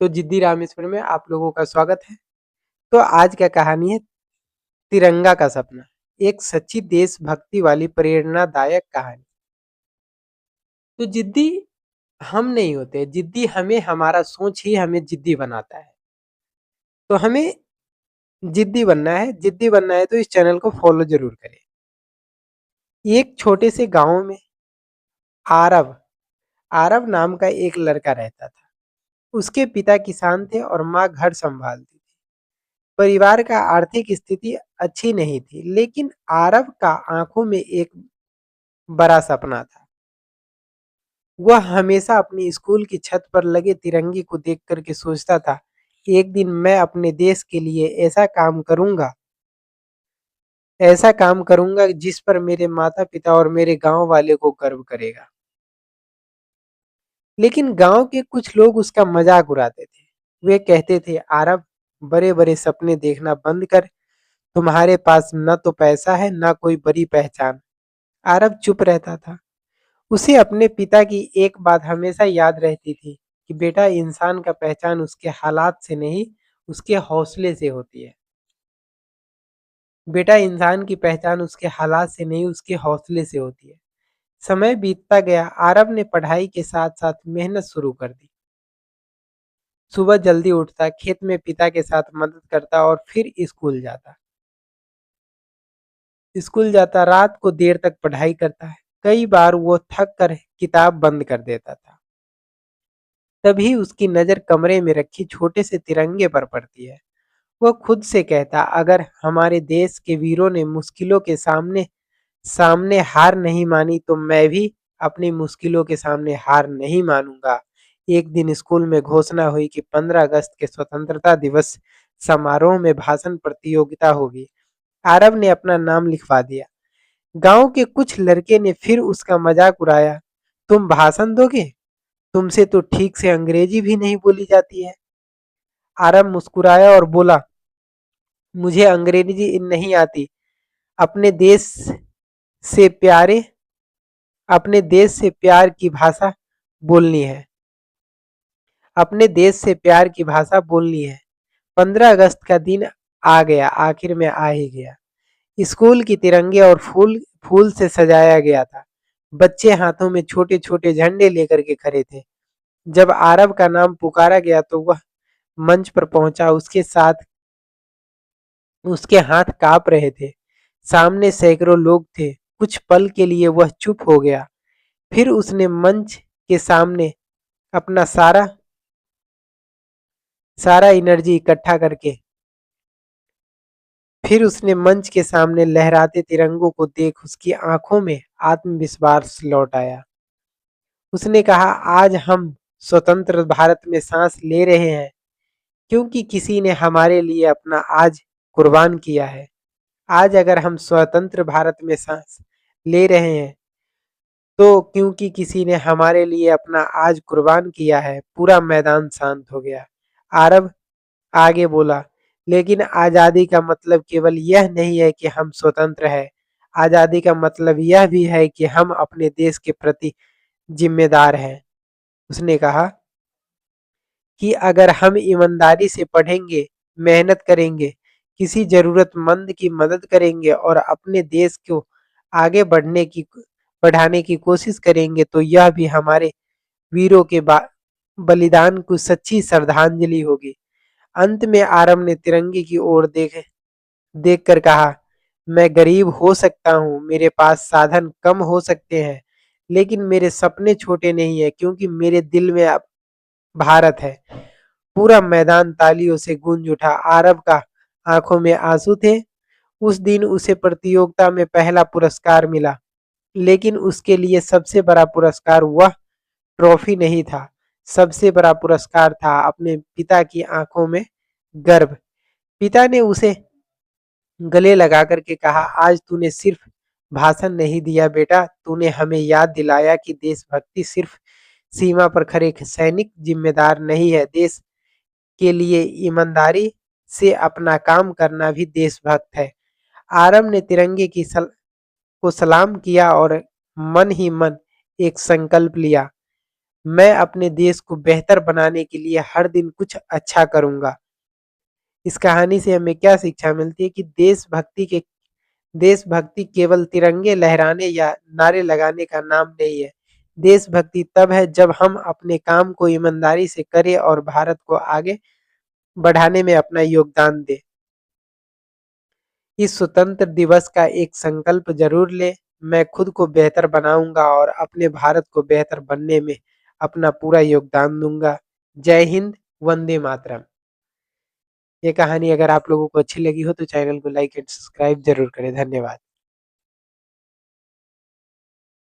तो जिद्दी रामेश्वर में आप लोगों का स्वागत है। तो आज का कहानी है तिरंगा का सपना। एक सच्ची देशभक्ति वाली प्रेरणादायक कहानी। तो जिद्दी हम नहीं होते, जिद्दी हमें हमारा सोच ही हमें जिद्दी बनाता है। तो हमें जिद्दी बनना है, जिद्दी बनना है तो इस चैनल को फॉलो जरूर करें। एक छोटे से गांव में आरव आरव नाम का एक लड़का रहता था। उसके पिता किसान थे और माँ घर संभालती थी। परिवार का आर्थिक स्थिति अच्छी नहीं थी, लेकिन आरव का आंखों में एक बड़ा सपना था। वह हमेशा अपनी स्कूल की छत पर लगे तिरंगे को देख कर के सोचता था, एक दिन मैं अपने देश के लिए ऐसा काम करूंगा जिस पर मेरे माता पिता और मेरे गांव वाले को गर्व करेगा। लेकिन गांव के कुछ लोग उसका मजाक उड़ाते थे। वे कहते थे, आरव, बड़े बड़े सपने देखना बंद कर। तुम्हारे पास न तो पैसा है, न कोई बड़ी पहचान। आरव चुप रहता था। उसे अपने पिता की एक बात हमेशा याद रहती थी कि बेटा, इंसान का पहचान उसके हालात से नहीं, उसके हौसले से होती है। बेटा, इंसान की पहचान उसके हालात से नहीं, उसके हौसले से होती है। समय बीतता गया। आरव ने पढ़ाई के साथ साथ मेहनत शुरू कर दी। सुबह जल्दी उठता, खेत में पिता के साथ मदद करता और फिर स्कूल जाता, रात को देर तक पढ़ाई करता है। कई बार वो थक कर किताब बंद कर देता था। तभी उसकी नजर कमरे में रखी छोटे से तिरंगे पर पड़ती है। वह खुद से कहता, अगर हमारे देश के वीरों ने मुश्किलों के सामने सामने हार नहीं मानी तो मैं भी अपनी मुश्किलों के सामने हार नहीं मानूंगा। एक दिन स्कूल में घोषणा हुई कि 15 अगस्त के स्वतंत्रता दिवस समारोह में भाषण प्रतियोगिता होगी। आरव ने अपना नाम लिखवा दिया। गांव के कुछ लड़के ने फिर उसका मजाक उड़ाया, तुम भाषण दोगे? तुमसे तो ठीक से अंग्रेजी भी नहीं बोली जाती है। आरव मुस्कुराया और बोला, मुझे अंग्रेजी नहीं आती। अपने देश से प्यारे अपने देश से प्यार की भाषा बोलनी है। अपने देश से प्यार की भाषा बोलनी है। 15 अगस्त का दिन आ गया, आखिर में आ ही गया। स्कूल की तिरंगे और फूल फूल से सजाया गया था। बच्चे हाथों में छोटे छोटे झंडे लेकर के खड़े थे। जब आरव का नाम पुकारा गया तो वह मंच पर पहुंचा। उसके हाथ कांप रहे थे। सामने सैकड़ों लोग थे। कुछ पल के लिए वह चुप हो गया। फिर उसने मंच के सामने अपना सारा सारा एनर्जी इकट्ठा करके फिर उसने मंच के सामने लहराते तिरंगों को देख उसकी आंखों में आत्मविश्वास लौट आया। उसने कहा, आज हम स्वतंत्र भारत में सांस ले रहे हैं क्योंकि किसी ने हमारे लिए अपना आज कुर्बान किया है। आज अगर हम स्वतंत्र भारत में सांस ले रहे हैं तो क्योंकि किसी ने हमारे लिए अपना आज कुर्बान किया है। पूरा मैदान शांत हो गया। आरव आगे बोला, लेकिन आजादी का मतलब केवल यह नहीं है कि हम स्वतंत्र हैं। आजादी का मतलब यह भी है कि हम अपने देश के प्रति जिम्मेदार हैं। उसने कहा कि अगर हम ईमानदारी से पढ़ेंगे, मेहनत करेंगे, किसी जरूरतमंद की मदद करेंगे और अपने देश को आगे बढ़ाने की कोशिश करेंगे तो यह भी हमारे वीरों के बलिदान को सच्ची श्रद्धांजलि होगी। अंत में आरव ने तिरंगे की ओर देख कर कहा, मैं गरीब हो सकता हूँ, मेरे पास साधन कम हो सकते हैं, लेकिन मेरे सपने छोटे नहीं है क्योंकि मेरे दिल में अब भारत है। पूरा मैदान तालियों से गूंज उठा। आरव का आंखों में आंसू थे। उस दिन उसे प्रतियोगिता में पहला पुरस्कार मिला, लेकिन उसके लिए सबसे बड़ा पुरस्कार वह ट्रॉफी नहीं था। सबसे बड़ा पुरस्कार था अपने पिता की आंखों में गर्व। पिता ने उसे गले लगा करके कहा, आज तूने सिर्फ भाषण नहीं दिया बेटा, तूने हमें याद दिलाया कि देशभक्ति सिर्फ सीमा पर खड़े सैनिक जिम्मेदार नहीं है, देश के लिए ईमानदारी से अपना काम करना भी देशभक्त है। आरव ने तिरंगे को सलाम किया और मन ही मन एक संकल्प लिया, मैं अपने देश को बेहतर बनाने के लिए हर दिन कुछ अच्छा करूँगा। इस कहानी से हमें क्या शिक्षा मिलती है कि देशभक्ति केवल तिरंगे लहराने या नारे लगाने का नाम नहीं है। देशभक्ति तब है जब हम अपने काम को ईमानदारी से करें और भारत को आगे बढ़ाने में अपना योगदान दें। इस स्वतंत्र दिवस का एक संकल्प जरूर लें, मैं खुद को बेहतर बनाऊंगा और अपने भारत को बेहतर बनने में अपना पूरा योगदान दूंगा। जय हिंद, वंदे मातरम। ये कहानी अगर आप लोगों को अच्छी लगी हो तो चैनल को लाइक एंड सब्सक्राइब जरूर करें। धन्यवाद।